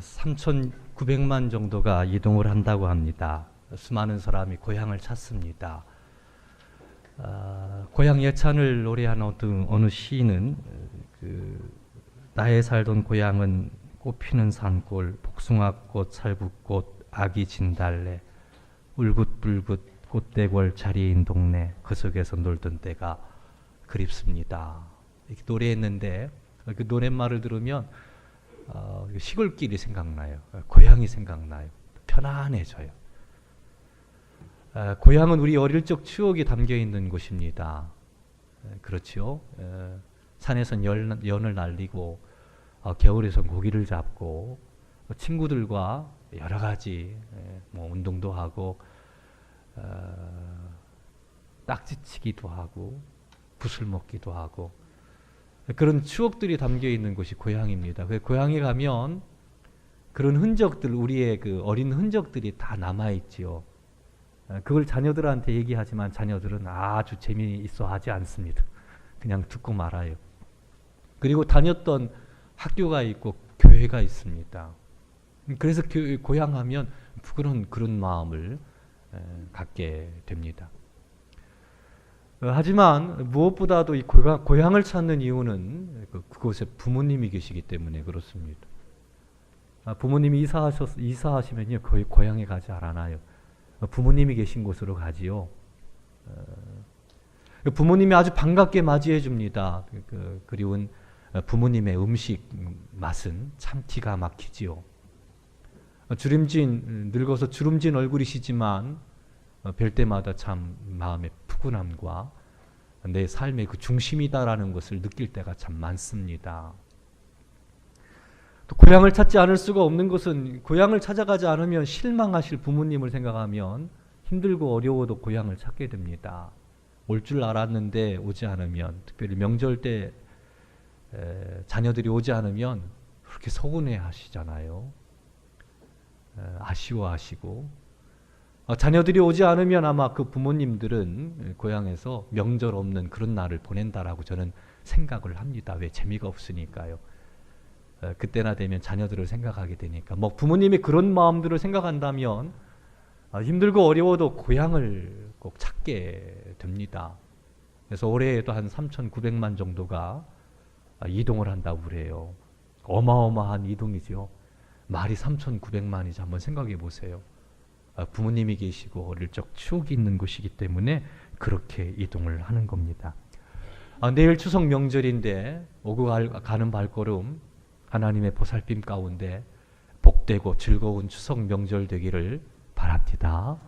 3,900만 정도가 이동을 한다고 합니다. 수많은 사람이 고향을 찾습니다. 고향 예찬을 노래한 어느 시인은 나의 살던 고향은 꽃피는 산골, 복숭아꽃, 살구꽃, 아기 진달래, 울긋불긋 꽃대골 자리인 동네, 그 속에서 놀던 때가 그립습니다. 이렇게 노래했는데 그 노랫말을 들으면 시골길이 생각나요. 고향이 생각나요. 편안해져요. 고향은 우리 어릴 적 추억이 담겨 있는 곳입니다. 그렇죠. 산에선 연을 날리고 겨울에선 고기를 잡고 친구들과 여러 가지 운동도 하고 딱지치기도 하고 붓을 먹기도 하고 그런 추억들이 담겨 있는 곳이 고향입니다. 고향에 가면 그런 흔적들, 우리의 그 어린 흔적들이 다 남아 있지요. 그걸 자녀들한테 얘기하지만 자녀들은 아주 재미있어 하지 않습니다. 그냥 듣고 말아요. 그리고 다녔던 학교가 있고 교회가 있습니다. 그래서 고향하면 그런 마음을 갖게 됩니다. 하지만 무엇보다도 이 고향을 찾는 이유는 그곳에 부모님이 계시기 때문에 그렇습니다. 부모님이 이사하시면요 거의 고향에 가지 않아요. 부모님이 계신 곳으로 가지요. 부모님이 아주 반갑게 맞이해 줍니다. 그리운 부모님의 음식 맛은 참 기가 막히지요. 늙어서 주름진 얼굴이시지만 뵐 때마다 참 마음의 푸근함과 내 삶의 그 중심이다라는 것을 느낄 때가 참 많습니다. 또 고향을 찾지 않을 수가 없는 것은 고향을 찾아가지 않으면 실망하실 부모님을 생각하면 힘들고 어려워도 고향을 찾게 됩니다. 올 줄 알았는데 오지 않으면, 특별히 명절 때 자녀들이 오지 않으면 그렇게 서운해 하시잖아요. 아쉬워하시고 자녀들이 오지 않으면 아마 그 부모님들은 고향에서 명절 없는 그런 날을 보낸다라고 저는 생각을 합니다. 왜? 재미가 없으니까요. 그때나 되면 자녀들을 생각하게 되니까 부모님이 그런 마음들을 생각한다면 힘들고 어려워도 고향을 꼭 찾게 됩니다. 그래서 올해에도 한 3,900만 정도가 이동을 한다고 그래요. 어마어마한 이동이죠. 말이 3,900만이지 한번 생각해 보세요. 부모님이 계시고 어릴 적 추억이 있는 곳이기 때문에 그렇게 이동을 하는 겁니다. 내일 추석 명절인데 오고 가는 발걸음 하나님의 보살핌 가운데 복되고 즐거운 추석 명절 되기를 바랍니다.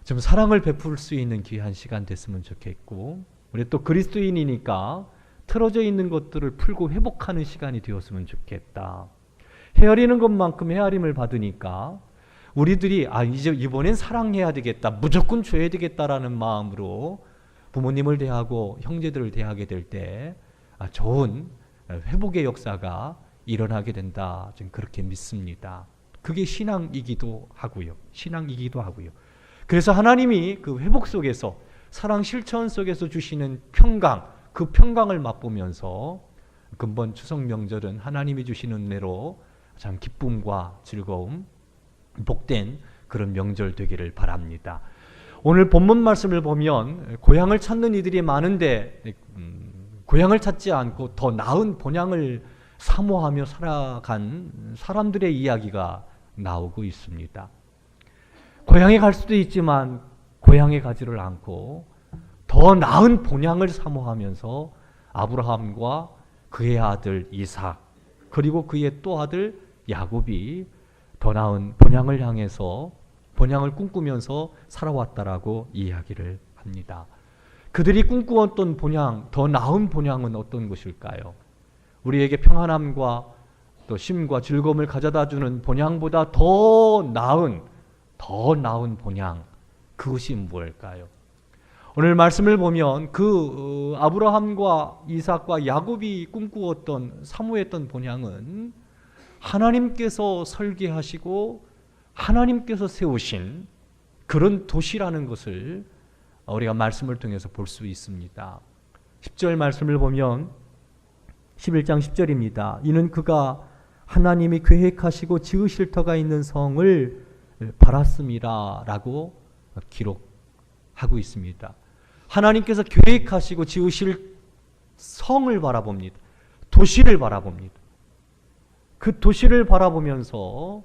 좀 사랑을 베풀 수 있는 귀한 시간 됐으면 좋겠고 우리 또 그리스도인이니까 틀어져 있는 것들을 풀고 회복하는 시간이 되었으면 좋겠다. 헤아리는 것만큼 헤아림을 받으니까 우리들이 이제 이번엔 사랑해야 되겠다, 무조건 줘야 되겠다라는 마음으로 부모님을 대하고 형제들을 대하게 될 때 좋은 회복의 역사가 일어나게 된다. 저는 그렇게 믿습니다. 그게 신앙이기도 하고요. 그래서 하나님이 그 회복 속에서 사랑 실천 속에서 주시는 평강, 그 평강을 맛보면서 근본 추석 명절은 하나님이 주시는 은혜로 참 기쁨과 즐거움, 복된 그런 명절 되기를 바랍니다. 오늘 본문 말씀을 보면 고향을 찾는 이들이 많은데 고향을 찾지 않고 더 나은 본향을 사모하며 살아간 사람들의 이야기가 나오고 있습니다. 고향에 갈 수도 있지만 고향에 가지를 않고 더 나은 본향을 사모하면서 아브라함과 그의 아들 이삭 그리고 그의 또 아들 야곱이 더 나은 본향을 향해서 본향을 꿈꾸면서 살아왔다라고 이야기를 합니다. 그들이 꿈꾸었던 본향, 더 나은 본향은 어떤 것일까요? 우리에게 평안함과 또 쉼과 즐거움을 가져다 주는 본향보다 더 나은 본향, 그것이 무엇일까요? 오늘 말씀을 보면 그 아브라함과 이삭과 야곱이 꿈꾸었던 사모했던 본향은 하나님께서 설계하시고 하나님께서 세우신 그런 도시라는 것을 우리가 말씀을 통해서 볼 수 있습니다. 10절 말씀을 보면 11장 10절입니다. 이는 그가 하나님이 계획하시고 지으실 터가 있는 성을 바랐습니다 라고 기록하고 있습니다. 하나님께서 계획하시고 지으실 성을 바라봅니다. 도시를 바라봅니다. 그 도시를 바라보면서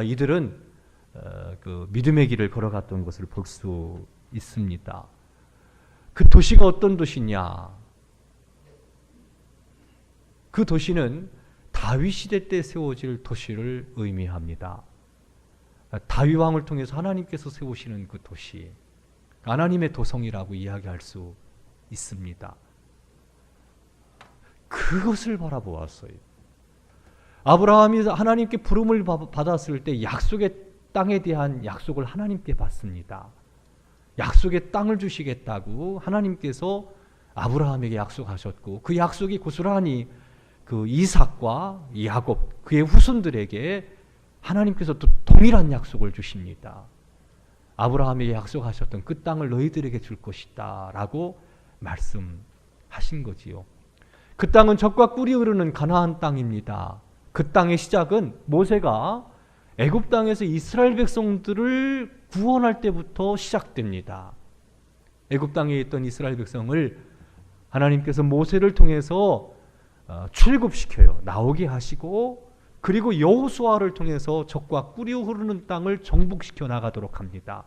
이들은 그 믿음의 길을 걸어갔던 것을 볼 수 있습니다. 그 도시가 어떤 도시냐? 그 도시는 다윗 시대 때 세워질 도시를 의미합니다. 다윗 왕을 통해서 하나님께서 세우시는 그 도시, 하나님의 도성이라고 이야기할 수 있습니다. 그것을 바라보았어요. 아브라함이 하나님께 부름을 받았을 때 약속의 땅에 대한 약속을 하나님께 받습니다. 약속의 땅을 주시겠다고 하나님께서 아브라함에게 약속하셨고, 그 약속이 고스란히 그 이삭과 야곱, 그의 후손들에게 하나님께서 또 동일한 약속을 주십니다. 아브라함에게 약속하셨던 그 땅을 너희들에게 줄 것이다 라고 말씀하신 거지요. 그 땅은 젖과 꿀이 흐르는 가나안 땅입니다. 그 땅의 시작은 모세가 애굽 땅에서 이스라엘 백성들을 구원할 때부터 시작됩니다. 애굽 땅에 있던 이스라엘 백성을 하나님께서 모세를 통해서 출애굽시켜요. 나오게 하시고, 그리고 여호수아를 통해서 젖과 꿀이 흐르는 땅을 정복시켜 나가도록 합니다.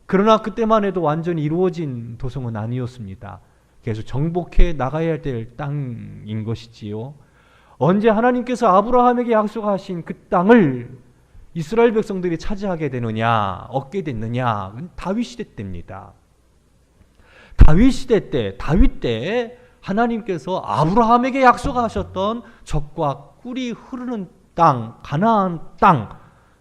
그러나 그때만 해도 완전히 이루어진 도성은 아니었습니다. 계속 정복해 나가야 될 땅인 것이지요. 언제 하나님께서 아브라함에게 약속하신 그 땅을 이스라엘 백성들이 차지하게 되느냐, 얻게 됐느냐, 다윗 시대 때입니다. 다윗 시대 때, 다윗 때 하나님께서 아브라함에게 약속하셨던 젖과 꿀이 흐르는 땅, 가나안 땅,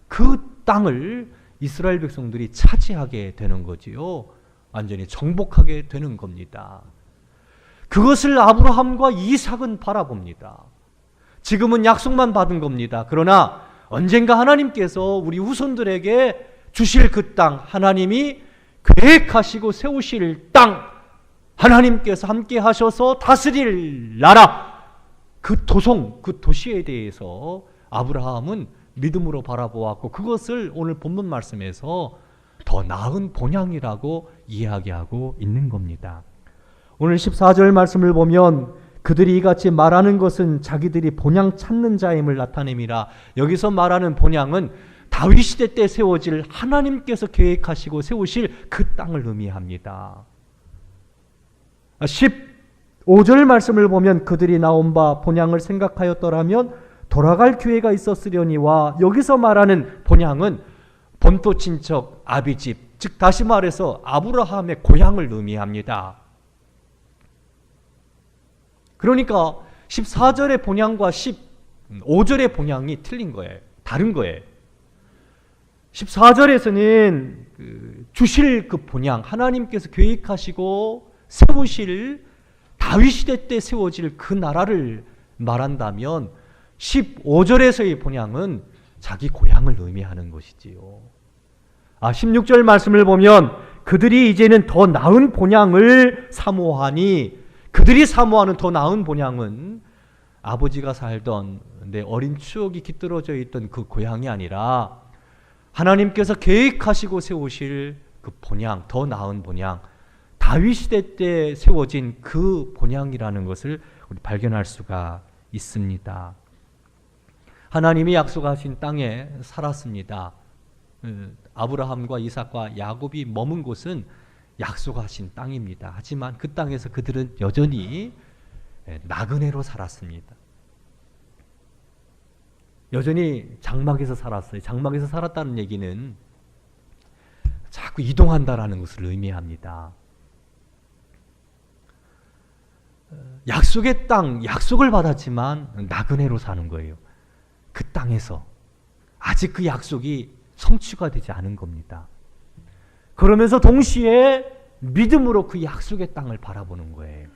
그 땅을 이스라엘 백성들이 차지하게 되는 거지요. 완전히 정복하게 되는 겁니다. 그것을 아브라함과 이삭은 바라봅니다. 지금은 약속만 받은 겁니다. 그러나 언젠가 하나님께서 우리 후손들에게 주실 그 땅, 하나님이 계획하시고 세우실 땅, 하나님께서 함께 하셔서 다스릴 나라, 그 도성, 그 도시에 대해서 아브라함은 믿음으로 바라보았고, 그것을 오늘 본문 말씀에서 더 나은 본향이라고 이야기하고 있는 겁니다. 오늘 14절 말씀을 보면 그들이 이같이 말하는 것은 자기들이 본향 찾는 자임을 나타냅니다. 여기서 말하는 본향은 다윗 시대 때 세워질 하나님께서 계획하시고 세우실 그 땅을 의미합니다. 15절 말씀을 보면 그들이 나온 바 본향을 생각하였더라면 돌아갈 기회가 있었으려니와, 여기서 말하는 본향은 본토 친척 아비집, 즉 다시 말해서 아브라함의 고향을 의미합니다. 그러니까 14절의 본향과 15절의 본향이 틀린 거예요. 다른 거예요. 14절에서는 주실 그 본향, 하나님께서 계획하시고 세우실 다윗 시대 때 세워질 그 나라를 말한다면 15절에서의 본향은 자기 고향을 의미하는 것이지요. 16절 말씀을 보면 그들이 이제는 더 나은 본향을 사모하니, 그들이 사모하는 더 나은 본향은 아버지가 살던 내 어린 추억이 깃들어져 있던 그 고향이 아니라 하나님께서 계획하시고 세우실 그 본향, 더 나은 본향, 다윗 시대 때 세워진 그 본향이라는 것을 우리 발견할 수가 있습니다. 하나님이 약속하신 땅에 살았습니다. 아브라함과 이삭과 야곱이 머문 곳은 약속하신 땅입니다. 하지만 그 땅에서 그들은 여전히 나그네로 살았습니다. 여전히 장막에서 살았어요. 장막에서 살았다는 얘기는 자꾸 이동한다라는 것을 의미합니다. 약속의 땅, 약속을 받았지만 나그네로 사는 거예요. 그 땅에서 아직 그 약속이 성취가 되지 않은 겁니다. 그러면서 동시에 믿음으로 그 약속의 땅을 바라보는 거예요.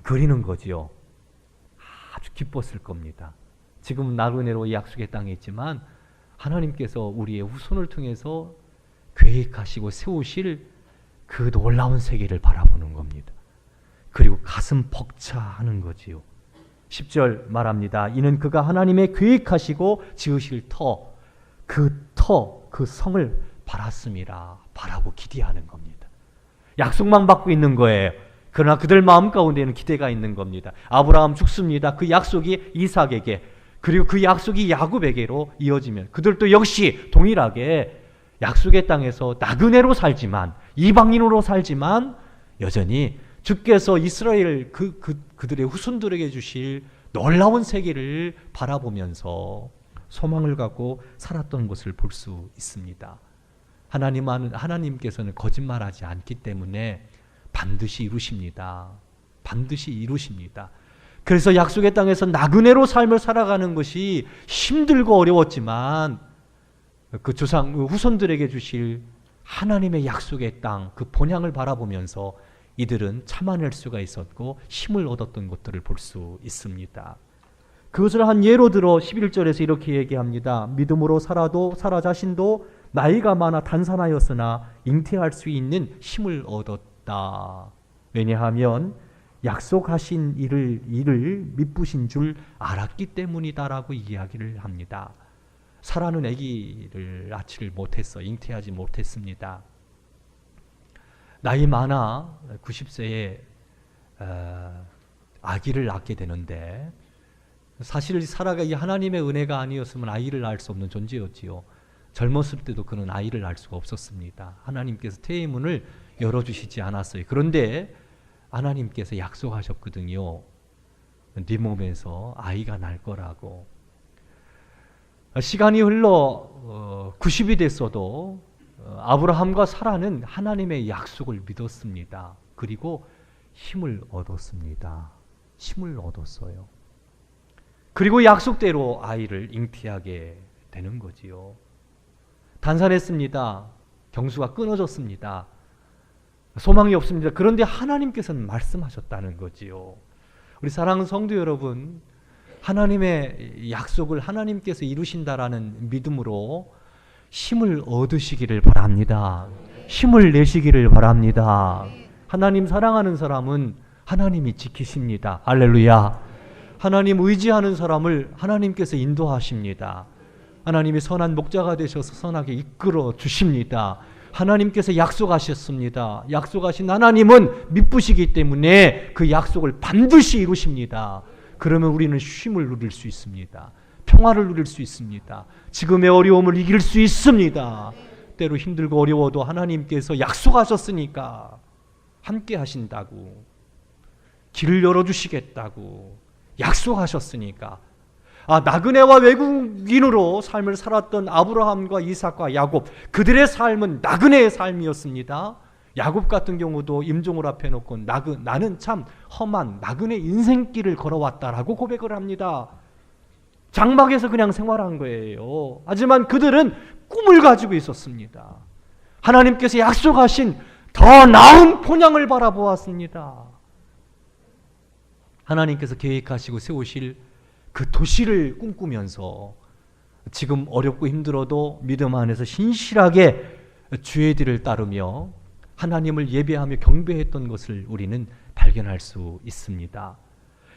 그리는 거지요. 아주 기뻤을 겁니다. 지금은 나그네로 이 약속의 땅에 있지만 하나님께서 우리의 후손을 통해서 계획하시고 세우실 그 놀라운 세계를 바라보는 겁니다. 그리고 가슴 벅차하는 거지요. 10절 말합니다. 이는 그가 하나님의 계획하시고 지으실 그 성을 바랐음이라. 바라고 기대하는 겁니다. 약속만 받고 있는 거예요. 그러나 그들 마음 가운데는 기대가 있는 겁니다. 아브라함 죽습니다. 그 약속이 이삭에게, 그리고 그 약속이 야곱에게로 이어지면 그들도 역시 동일하게 약속의 땅에서 나그네로 살지만, 이방인으로 살지만 여전히 주께서 이스라엘 그들의 후손들에게 주실 놀라운 세계를 바라보면서 소망을 갖고 살았던 것을 볼 수 있습니다. 하나님께서는 거짓말하지 않기 때문에 반드시 이루십니다. 반드시 이루십니다. 그래서 약속의 땅에서 나그네로 삶을 살아가는 것이 힘들고 어려웠지만 그 후손들에게 주실 하나님의 약속의 땅, 그 본향을 바라보면서 이들은 참아낼 수가 있었고 힘을 얻었던 것들을 볼 수 있습니다. 그것을 한 예로 들어 11절에서 이렇게 얘기합니다. 믿음으로 살아도 사라 자신도 나이가 많아 단산하였으나 잉태할 수 있는 힘을 얻었다. 왜냐하면 약속하신 일을 미쁘신 줄 알았기 때문이다라고 이야기를 합니다. 사라는 아기를 낳지를 못했어. 잉태하지 못했습니다. 나이 많아 90세에 아기를 낳게 되는데, 사실 사라가 이 하나님의 은혜가 아니었으면 아이를 낳을 수 없는 존재였지요. 젊었을 때도 그는 아이를 낳을 수가 없었습니다. 하나님께서 태의 문을 열어주시지 않았어요. 그런데 하나님께서 약속하셨거든요. 네 몸에서 아이가 날 거라고. 시간이 흘러 90이 됐어도 아브라함과 사라는 하나님의 약속을 믿었습니다. 그리고 힘을 얻었습니다. 힘을 얻었어요. 그리고 약속대로 아이를 잉태하게 되는 거지요. 단산했습니다. 경수가 끊어졌습니다. 소망이 없습니다. 그런데 하나님께서는 말씀하셨다는 거지요. 우리 사랑하는 성도 여러분, 하나님의 약속을 하나님께서 이루신다라는 믿음으로 힘을 얻으시기를 바랍니다. 힘을 내시기를 바랍니다. 하나님 사랑하는 사람은 하나님이 지키십니다. 할렐루야. 하나님 의지하는 사람을 하나님께서 인도하십니다. 하나님이 선한 목자가 되셔서 선하게 이끌어 주십니다. 하나님께서 약속하셨습니다. 약속하신 하나님은 미쁘시기 때문에 그 약속을 반드시 이루십니다. 그러면 우리는 쉼을 누릴 수 있습니다. 평화를 누릴 수 있습니다. 지금의 어려움을 이길 수 있습니다. 때로 힘들고 어려워도 하나님께서 약속하셨으니까 함께 하신다고, 길을 열어주시겠다고 약속하셨으니까, 나그네와 외국인으로 삶을 살았던 아브라함과 이삭과 야곱, 그들의 삶은 나그네의 삶이었습니다. 야곱 같은 경우도 임종을 앞에 놓고 나는 참 험한 나그네 인생길을 걸어왔다라고 고백을 합니다. 장막에서 그냥 생활한 거예요. 하지만 그들은 꿈을 가지고 있었습니다. 하나님께서 약속하신 더 나은 본향을 바라보았습니다. 하나님께서 계획하시고 세우실 그 도시를 꿈꾸면서 지금 어렵고 힘들어도 믿음 안에서 신실하게 주의 뒤를 따르며 하나님을 예배하며 경배했던 것을 우리는 발견할 수 있습니다.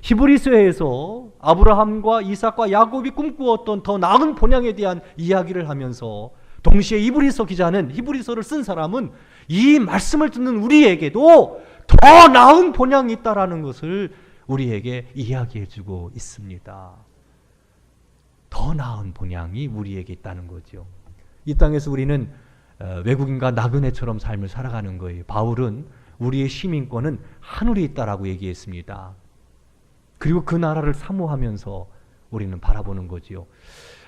히브리서에서 아브라함과 이삭과 야곱이 꿈꾸었던 더 나은 본향에 대한 이야기를 하면서 동시에 히브리서 기자는, 히브리서를 쓴 사람은 이 말씀을 듣는 우리에게도 더 나은 본향이 있다라는 것을 우리에게 이야기해주고 있습니다. 더 나은 본향이 우리에게 있다는 거죠. 이 땅에서 우리는 외국인과 나그네처럼 삶을 살아가는 거예요. 바울은 우리의 시민권은 하늘에 있다라고 얘기했습니다. 그리고 그 나라를 사모하면서 우리는 바라보는 거지요.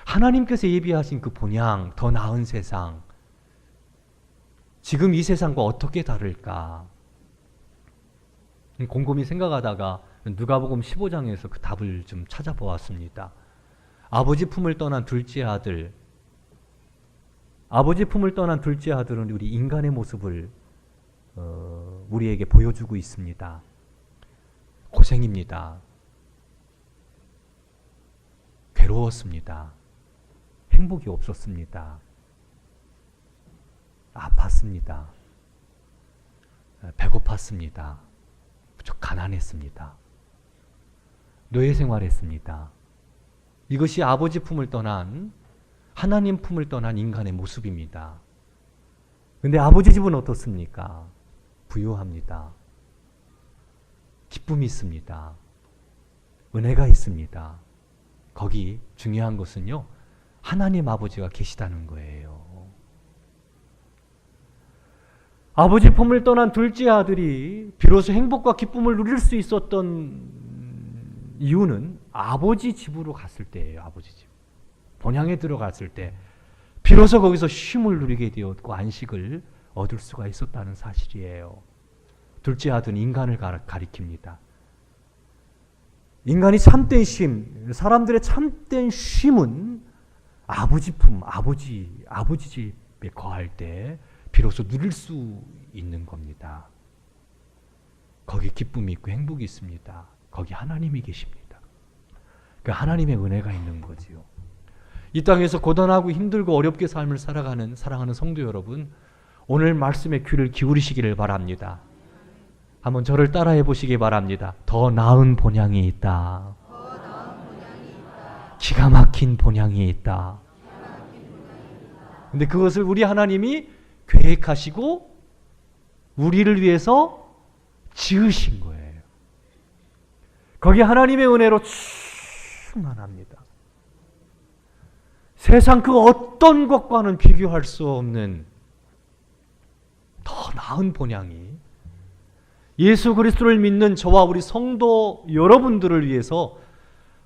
하나님께서 예비하신 그 본향, 더 나은 세상, 지금 이 세상과 어떻게 다를까? 곰곰이 생각하다가 누가복음 15장에서 그 답을 좀 찾아보았습니다. 아버지 품을 떠난 둘째 아들은 우리 인간의 모습을 우리에게 보여주고 있습니다. 고생입니다. 괴로웠습니다. 행복이 없었습니다. 아팠습니다. 배고팠습니다. 무척 가난했습니다. 노예 생활했습니다. 이것이 아버지 품을 떠난 하나님 품을 떠난 인간의 모습입니다. 근데 아버지 집은 어떻습니까? 부유합니다. 기쁨이 있습니다. 은혜가 있습니다. 거기 중요한 것은요, 하나님 아버지가 계시다는 거예요. 아버지 품을 떠난 둘째 아들이 비로소 행복과 기쁨을 누릴 수 있었던 이유는 아버지 집으로 갔을 때예요. 아버지 집. 본향에 들어갔을 때 비로소 거기서 쉼을 누리게 되었고 안식을 얻을 수가 있었다는 사실이에요. 둘째 아들은 인간을 가리킵니다. 인간이 참된 쉼, 사람들의 참된 쉼은 아버지 품, 아버지 집에 거할 때 비로소 누릴 수 있는 겁니다. 거기 기쁨이 있고 행복이 있습니다. 거기 하나님이 계십니다. 그 하나님의 은혜가 있는 거지요. 이 땅에서 고단하고 힘들고 어렵게 삶을 살아가는 사랑하는 성도 여러분, 오늘 말씀에 귀를 기울이시기를 바랍니다. 한번 저를 따라해 보시기 바랍니다. 더 나은 본향이 있다. 기가 막힌 본향이 있다. 근데 그것을 우리 하나님이 계획하시고 우리를 위해서 지으신 거예요. 거기 하나님의 은혜로 충만합니다. 세상 그 어떤 것과는 비교할 수 없는 더 나은 본향이 예수 그리스도를 믿는 저와 우리 성도 여러분들을 위해서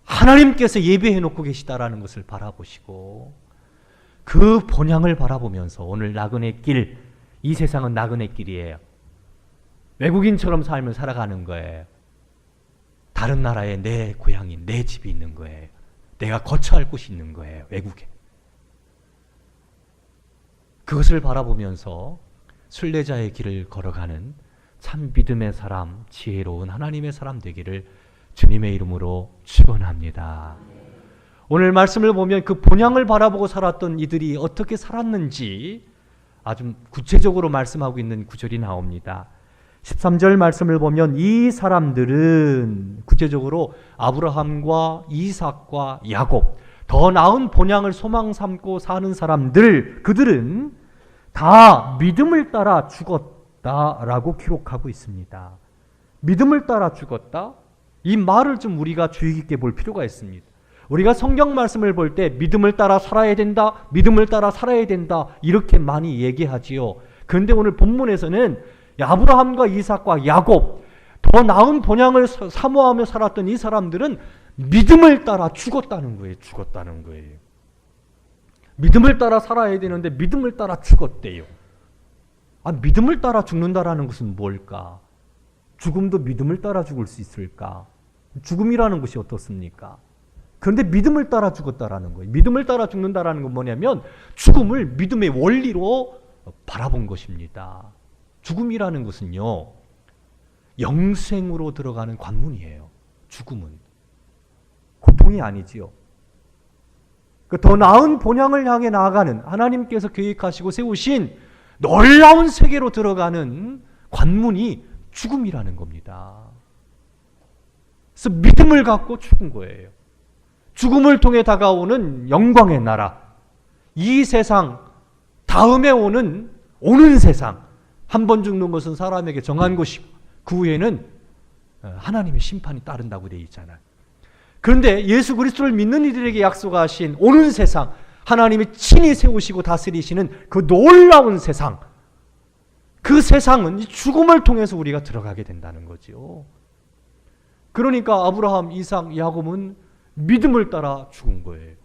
하나님께서 예비해 놓고 계시다라는 것을 바라보시고 그 본향을 바라보면서 오늘 나그네 길, 이 세상은 나그네 길이에요. 외국인처럼 삶을 살아가는 거예요. 다른 나라에 내 고향인, 내 집이 있는 거예요. 내가 거처할 곳이 있는 거예요. 외국에. 그것을 바라보면서 순례자의 길을 걸어가는 참 믿음의 사람, 지혜로운 하나님의 사람 되기를 주님의 이름으로 축원합니다. 오늘 말씀을 보면 그 본향을 바라보고 살았던 이들이 어떻게 살았는지 아주 구체적으로 말씀하고 있는 구절이 나옵니다. 13절 말씀을 보면 이 사람들은 구체적으로 아브라함과 이삭과 야곱, 더 나은 본향을 소망 삼고 사는 사람들, 그들은 다 믿음을 따라 죽었다라고 기록하고 있습니다. 믿음을 따라 죽었다? 이 말을 좀 우리가 주의 깊게 볼 필요가 있습니다. 우리가 성경 말씀을 볼 때 믿음을 따라 살아야 된다, 믿음을 따라 살아야 된다 이렇게 많이 얘기하지요. 그런데 오늘 본문에서는 아브라함과 이삭과 야곱, 더 나은 본향을 사모하며 살았던 이 사람들은 믿음을 따라 죽었다는 거예요. 죽었다는 거예요. 믿음을 따라 살아야 되는데 믿음을 따라 죽었대요. 믿음을 따라 죽는다라는 것은 뭘까? 죽음도 믿음을 따라 죽을 수 있을까? 죽음이라는 것이 어떻습니까? 그런데 믿음을 따라 죽었다라는 거예요. 믿음을 따라 죽는다라는 건 뭐냐면 죽음을 믿음의 원리로 바라본 것입니다. 죽음이라는 것은요, 영생으로 들어가는 관문이에요. 죽음은. 고통이 아니지요. 더 나은 본향을 향해 나아가는 하나님께서 계획하시고 세우신 놀라운 세계로 들어가는 관문이 죽음이라는 겁니다. 그래서 믿음을 갖고 죽은 거예요. 죽음을 통해 다가오는 영광의 나라, 이 세상 다음에 오는 세상, 한 번 죽는 것은 사람에게 정한 것이고 그 후에는 하나님의 심판이 따른다고 되어 있잖아요. 그런데 예수 그리스도를 믿는 이들에게 약속하신 오는 세상, 하나님이 친히 세우시고 다스리시는 그 놀라운 세상, 그 세상은 죽음을 통해서 우리가 들어가게 된다는 거죠. 그러니까 아브라함, 이삭, 야곱은 믿음을 따라 죽은 거예요.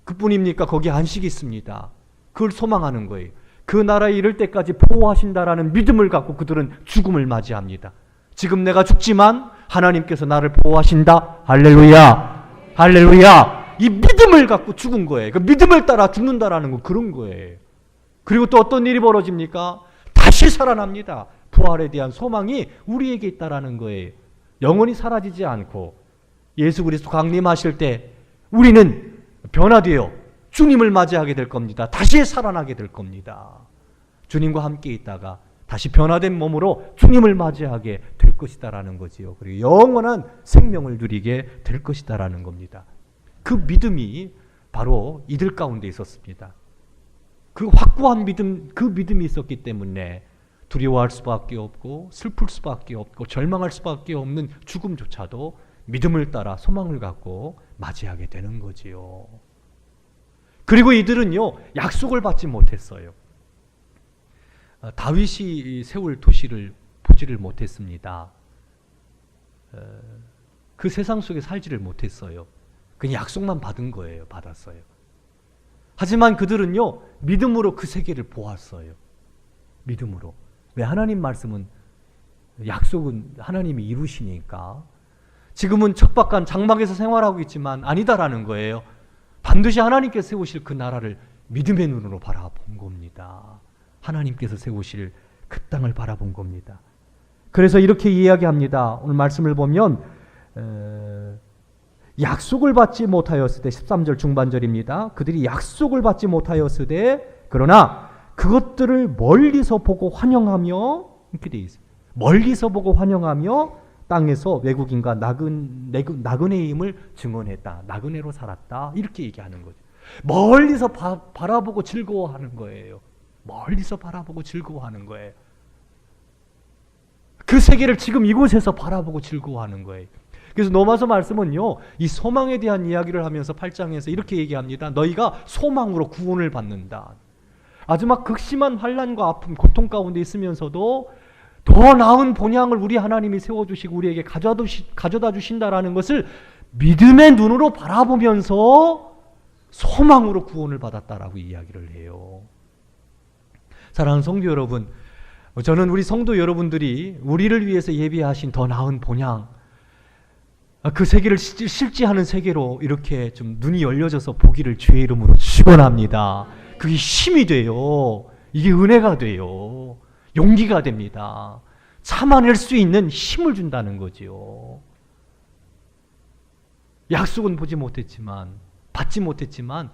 그뿐입니까? 거기 안식이 있습니다. 그걸 소망하는 거예요. 그 나라에 이를 때까지 보호하신다라는 믿음을 갖고 그들은 죽음을 맞이합니다. 지금 내가 죽지만 하나님께서 나를 보호하신다. 할렐루야. 할렐루야. 이 믿음을 갖고 죽은 거예요. 그 믿음을 따라 죽는다라는 건 그런 거예요. 그리고 또 어떤 일이 벌어집니까? 다시 살아납니다. 부활에 대한 소망이 우리에게 있다라는 거예요. 영원히 사라지지 않고 예수 그리스도 강림하실 때 우리는 변화되어 주님을 맞이하게 될 겁니다. 다시 살아나게 될 겁니다. 주님과 함께 있다가 다시 변화된 몸으로 주님을 맞이하게 될 것이다라는 거지요. 그리고 영원한 생명을 누리게 될 것이다라는 겁니다. 그 믿음이 바로 이들 가운데 있었습니다. 그 확고한 믿음, 그 믿음이 있었기 때문에 두려워할 수밖에 없고 슬플 수밖에 없고 절망할 수밖에 없는 죽음조차도 믿음을 따라 소망을 갖고 맞이하게 되는 거지요. 그리고 이들은요, 약속을 받지 못했어요. 다윗이 세울 도시를 보지를 못했습니다. 그 세상 속에 살지를 못했어요. 그냥 약속만 받은 거예요. 받았어요. 하지만 그들은요, 믿음으로 그 세계를 보았어요. 믿음으로. 왜? 하나님 말씀은, 약속은 하나님이 이루시니까. 지금은 척박한 장막에서 생활하고 있지만 아니다라는 거예요. 반드시 하나님께서 세우실 그 나라를 믿음의 눈으로 바라본 겁니다. 하나님께서 세우실 그 땅을 바라본 겁니다. 그래서 이렇게 이야기합니다. 오늘 말씀을 보면 약속을 받지 못하였을 때, 13절 중반절입니다. 그들이 약속을 받지 못하였을 때 그러나 그것들을 멀리서 보고 환영하며, 이렇게 되어 있어요. 멀리서 보고 환영하며 땅에서 외국인과 나그네임을 증언했다. 나그네로 살았다. 이렇게 얘기하는 거죠. 멀리서 바라보고 즐거워하는 거예요. 멀리서 바라보고 즐거워하는 거예요. 그 세계를 지금 이곳에서 바라보고 즐거워하는 거예요. 그래서 로마서 말씀은요, 이 소망에 대한 이야기를 하면서 8장에서 이렇게 얘기합니다. 너희가 소망으로 구원을 받는다. 아주 막 극심한 환난과 아픔, 고통 가운데 있으면서도 더 나은 본향을 우리 하나님이 세워주시고 우리에게 가져다 주신다라는 것을 믿음의 눈으로 바라보면서 소망으로 구원을 받았다라고 이야기를 해요. 사랑하는 성도 여러분, 저는 우리 성도 여러분들이 우리를 위해서 예비하신 더 나은 본향, 그 세계를 실제하는 세계로 이렇게 좀 눈이 열려져서 보기를 주의 이름으로 축원합니다. 그게 힘이 돼요. 이게 은혜가 돼요. 용기가 됩니다. 참아낼 수 있는 힘을 준다는 거지요. 약속은 보지 못했지만, 받지 못했지만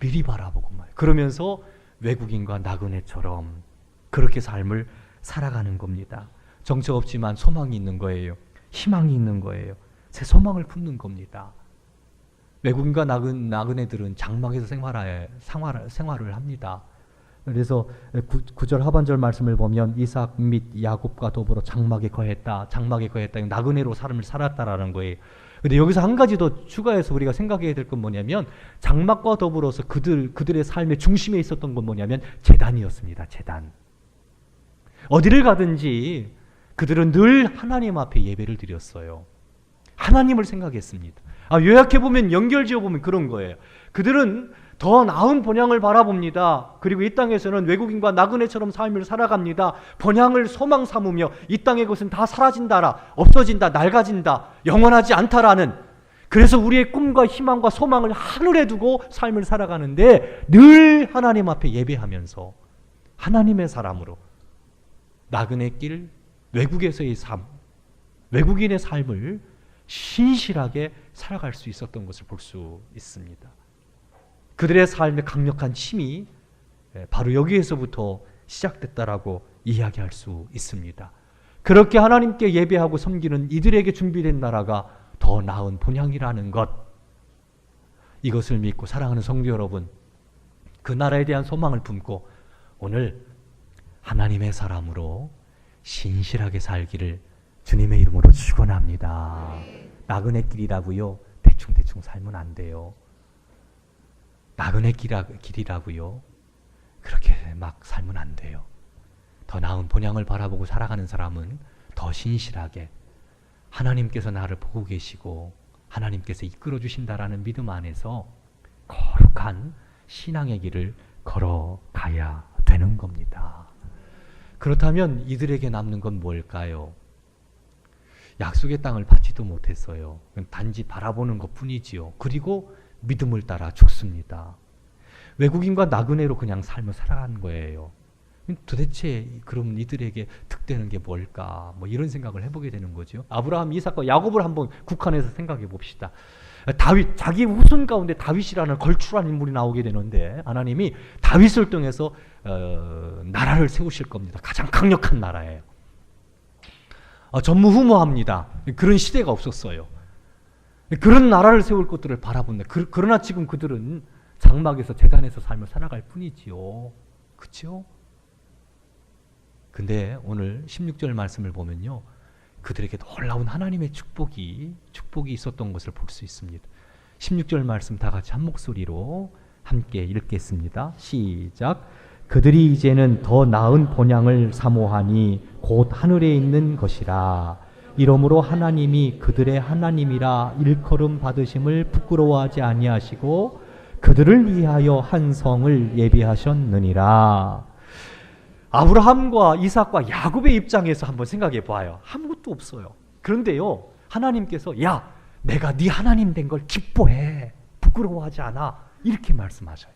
미리 바라보고 말. 그러면서 외국인과 나그네처럼 그렇게 삶을 살아가는 겁니다. 정처 없지만 소망이 있는 거예요. 희망이 있는 거예요. 새 소망을 품는 겁니다. 외국인과 나그네들은 장막에서 생활을 합니다. 그래서 9절 하반절 말씀을 보면 이삭 및 야곱과 더불어 장막에 거했다. 장막에 거했다. 나그네로 삶을 살았다라는 거예요. 근데 여기서 한 가지 더 추가해서 우리가 생각해야 될 건 뭐냐면, 장막과 더불어서 그들의 삶의 중심에 있었던 건 뭐냐면 제단이었습니다. 제단. 어디를 가든지 그들은 늘 하나님 앞에 예배를 드렸어요. 하나님을 생각했습니다. 요약해보면, 연결지어보면 그런 거예요. 그들은 더 나은 본향을 바라봅니다. 그리고 이 땅에서는 외국인과 나그네처럼 삶을 살아갑니다. 본향을 소망 삼으며 이 땅의 것은 다 사라진다라, 없어진다, 낡아진다, 영원하지 않다라는, 그래서 우리의 꿈과 희망과 소망을 하늘에 두고 삶을 살아가는데 늘 하나님 앞에 예배하면서 하나님의 사람으로 나그네 길, 외국에서의 삶, 외국인의 삶을 신실하게 살아갈 수 있었던 것을 볼 수 있습니다. 그들의 삶의 강력한 힘이 바로 여기에서부터 시작됐다라고 이야기할 수 있습니다. 그렇게 하나님께 예배하고 섬기는 이들에게 준비된 나라가 더 나은 본향이라는 것, 이것을 믿고 사랑하는 성도 여러분, 그 나라에 대한 소망을 품고 오늘 하나님의 사람으로 신실하게 살기를 주님의 이름으로 축원합니다. 나그네 길이라고요, 대충 살면 안 돼요. 나그네 길이라고요, 그렇게 막 살면 안 돼요. 더 나은 본향을 바라보고 살아가는 사람은 더 신실하게 하나님께서 나를 보고 계시고 하나님께서 이끌어 주신다라는 믿음 안에서 거룩한 신앙의 길을 걸어가야 되는 겁니다. 그렇다면 이들에게 남는 건 뭘까요? 약속의 땅을 받지도 못했어요. 단지 바라보는 것뿐이지요. 그리고 믿음을 따라 죽습니다. 외국인과 나그네로 그냥 삶을 살아가는 거예요. 도대체 그럼 이들에게 득되는 게 뭘까? 뭐 이런 생각을 해보게 되는 거죠. 아브라함, 이삭과 야곱을 한번 국한해서 생각해 봅시다. 다윗, 자기 후손 가운데 다윗이라는 걸출한 인물이 나오게 되는데 하나님이 다윗을 통해서 나라를 세우실 겁니다. 가장 강력한 나라예요. 전무후무합니다. 그런 시대가 없었어요. 그런 나라를 세울 것들을 바라본다. 그러나 지금 그들은 장막에서 제단에서 삶을 살아갈 뿐이지요. 그렇죠? 근데 오늘 16절 말씀을 보면요, 그들에게 놀라운 하나님의 축복이 있었던 것을 볼 수 있습니다. 16절 말씀 다 같이 한 목소리로 함께 읽겠습니다. 시작. 그들이 이제는 더 나은 본향을 사모하니 곧 하늘에 있는 것이라. 이러므로 하나님이 그들의 하나님이라 일컬음 받으심을 부끄러워하지 아니하시고 그들을 위하여 한 성을 예비하셨느니라. 아브라함과 이삭과 야곱의 입장에서 한번 생각해 봐요. 아무것도 없어요. 그런데요, 하나님께서 야, 내가 네 하나님 된 걸 기뻐해. 부끄러워하지 않아. 이렇게 말씀하셔요.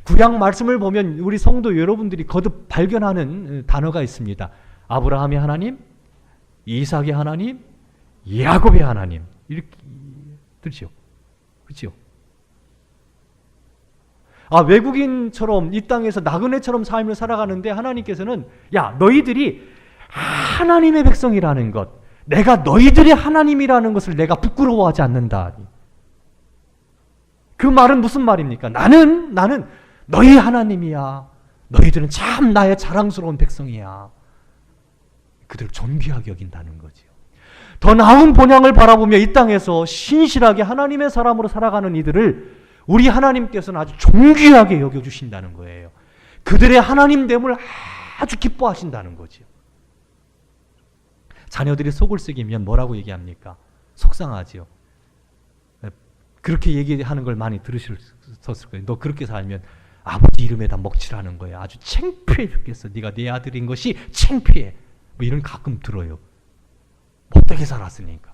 구약 말씀을 보면 우리 성도 여러분들이 거듭 발견하는 단어가 있습니다. 아브라함의 하나님, 이삭의 하나님, 야곱의 하나님. 이렇게 들으시오. 그렇죠? 외국인처럼 이 땅에서 나그네처럼 삶을 살아가는데 하나님께서는 야, 너희들이 하나님의 백성이라는 것, 내가 너희들의 하나님이라는 것을 내가 부끄러워하지 않는다. 그 말은 무슨 말입니까? 나는 너희 하나님이야. 너희들은 참 나의 자랑스러운 백성이야. 그들을 존귀하게 여긴다는 거지요. 더 나은 본향을 바라보며 이 땅에서 신실하게 하나님의 사람으로 살아가는 이들을 우리 하나님께서는 아주 존귀하게 여겨주신다는 거예요. 그들의 하나님됨을 아주 기뻐하신다는 거지요. 자녀들이 속을 썩이면 뭐라고 얘기합니까? 속상하지요. 그렇게 얘기하는 걸 많이 들으셨을 거예요. 너 그렇게 살면 아버지 이름에다 먹칠하는 거예요. 아주 창피해 죽겠어. 네가 내 아들인 것이 창피해. 뭐 이런 가끔 들어요. 못되게 살았으니까.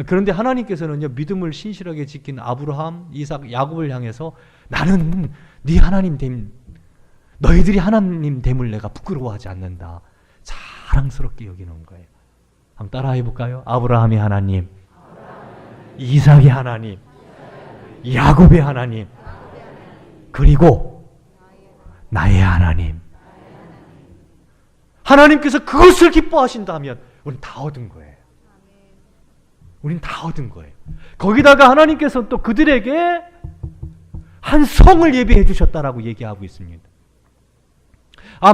그런데 하나님께서는요, 믿음을 신실하게 지킨 아브라함, 이삭, 야곱을 향해서 나는 네 하나님 됨, 너희들이 하나님 됨을 내가 부끄러워하지 않는다. 자랑스럽게 여기는 거예요. 한번 따라해 볼까요? 아브라함의 하나님, 이삭의 하나님, 야곱의 하나님, 그리고 나의 하나님. 하나님께서 그것을 기뻐하신다면 우리는 다 얻은 거예요. 우린 다 얻은 거예요. 거기다가 하나님께서 또 그들에게 한 성을 예비해 주셨다라고 얘기하고 있습니다.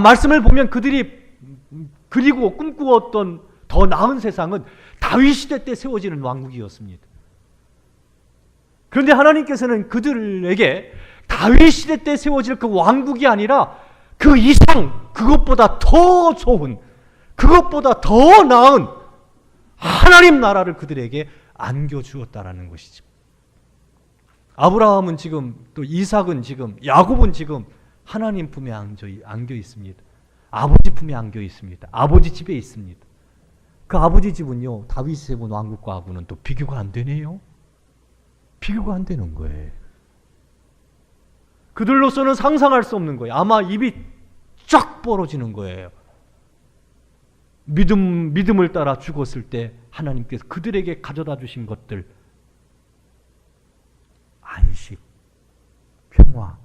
말씀을 보면 그들이 그리고 꿈꾸었던 더 나은 세상은 다윗 시대 때 세워지는 왕국이었습니다. 그런데 하나님께서는 그들에게 다윗 시대 때 세워질 그 왕국이 아니라 그 이상, 그것보다 더 좋은, 그것보다 더 나은 하나님 나라를 그들에게 안겨주었다라는 것이죠. 아브라함은 지금, 또 이삭은 지금, 야곱은 지금 하나님 품에 안겨 있습니다. 아버지 품에 안겨 있습니다. 아버지 집에 있습니다. 그 아버지 집은요, 다윗이 세운 왕국과는 또 비교가 안 되네요. 비교가 안 되는 거예요. 그들로서는 상상할 수 없는 거예요. 아마 입이 쫙 벌어지는 거예요. 믿음을 따라 죽었을 때 하나님께서 그들에게 가져다 주신 것들, 안식, 평화,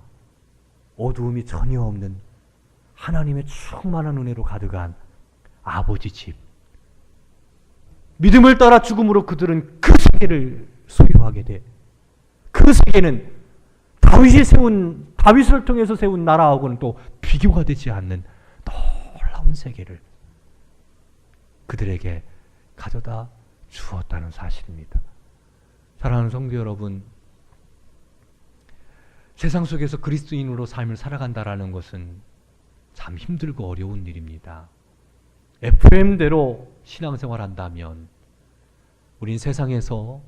어두움이 전혀 없는 하나님의 충만한 은혜로 가득한 아버지 집. 믿음을 따라 죽음으로 그들은 그 세계를 소유하게 돼. 그 세계는 다윗을 통해서 세운 나라하고는 또 비교가 되지 않는 놀라운 세계를 그들에게 가져다 주었다는 사실입니다. 사랑하는 성도 여러분, 세상 속에서 그리스도인으로 삶을 살아간다라는 것은 참 힘들고 어려운 일입니다. FM대로 신앙생활 한다면 우린 세상에서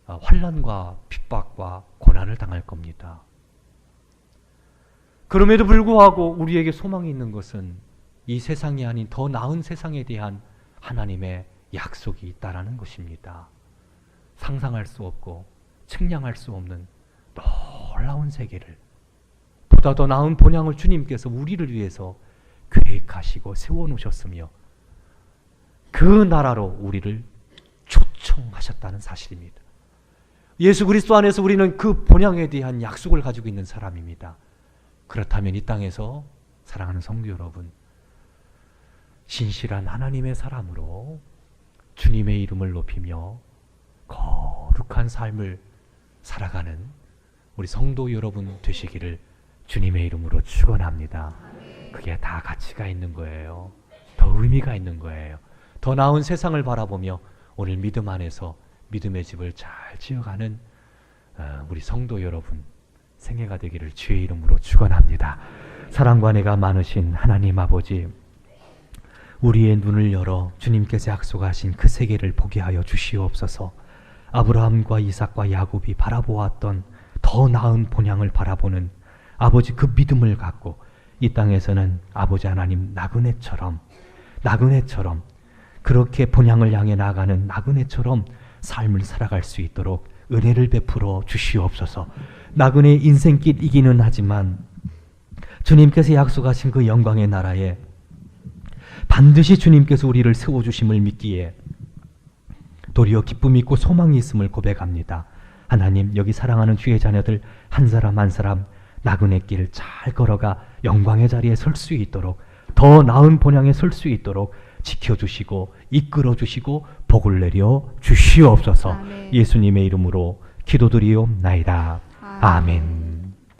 환난과 핍박과 고난을 당할 겁니다. 그럼에도 불구하고 우리에게 소망이 있는 것은 이 세상이 아닌 더 나은 세상에 대한 하나님의 약속이 있다라는 것입니다. 상상할 수 없고 측량할 수 없는 놀라운 세계를, 보다 더 나은 본향을 주님께서 우리를 위해서 계획하시고 세워놓으셨으며 그 나라로 우리를 초청하셨다는 사실입니다. 예수 그리스도 안에서 우리는 그 본향에 대한 약속을 가지고 있는 사람입니다. 그렇다면 이 땅에서 사랑하는 성도 여러분, 신실한 하나님의 사람으로 주님의 이름을 높이며 거룩한 삶을 살아가는 우리 성도 여러분 되시기를 주님의 이름으로 축원합니다. 그게 다 가치가 있는 거예요. 더 의미가 있는 거예요. 더 나은 세상을 바라보며 오늘 믿음 안에서 믿음의 집을 잘 지어가는 우리 성도 여러분 생애가 되기를 주의 이름으로 축원합니다. 사랑과 은혜가 많으신 하나님 아버지, 우리의 눈을 열어 주님께서 약속하신 그 세계를 보게 하여 주시옵소서. 아브라함과 이삭과 야곱이 바라보았던 더 나은 본향을 바라보는 아버지 그 믿음을 갖고 이 땅에서는 아버지 하나님 나그네처럼 그렇게 본향을 향해 나아가는 나그네처럼 삶을 살아갈 수 있도록 은혜를 베풀어 주시옵소서. 나그네 인생길 이기는 하지만 주님께서 약속하신 그 영광의 나라에 반드시 주님께서 우리를 세워주심을 믿기에 도리어 기쁨이 있고 소망이 있음을 고백합니다. 하나님, 여기 사랑하는 주의 자녀들 한 사람 한 사람 나그네 길 잘 걸어가 영광의 자리에 설 수 있도록, 더 나은 본향에 설 수 있도록 지켜주시고 이끌어주시고 복을 내려 주시옵소서. 아멘. 예수님의 이름으로 기도드리옵나이다. 아멘.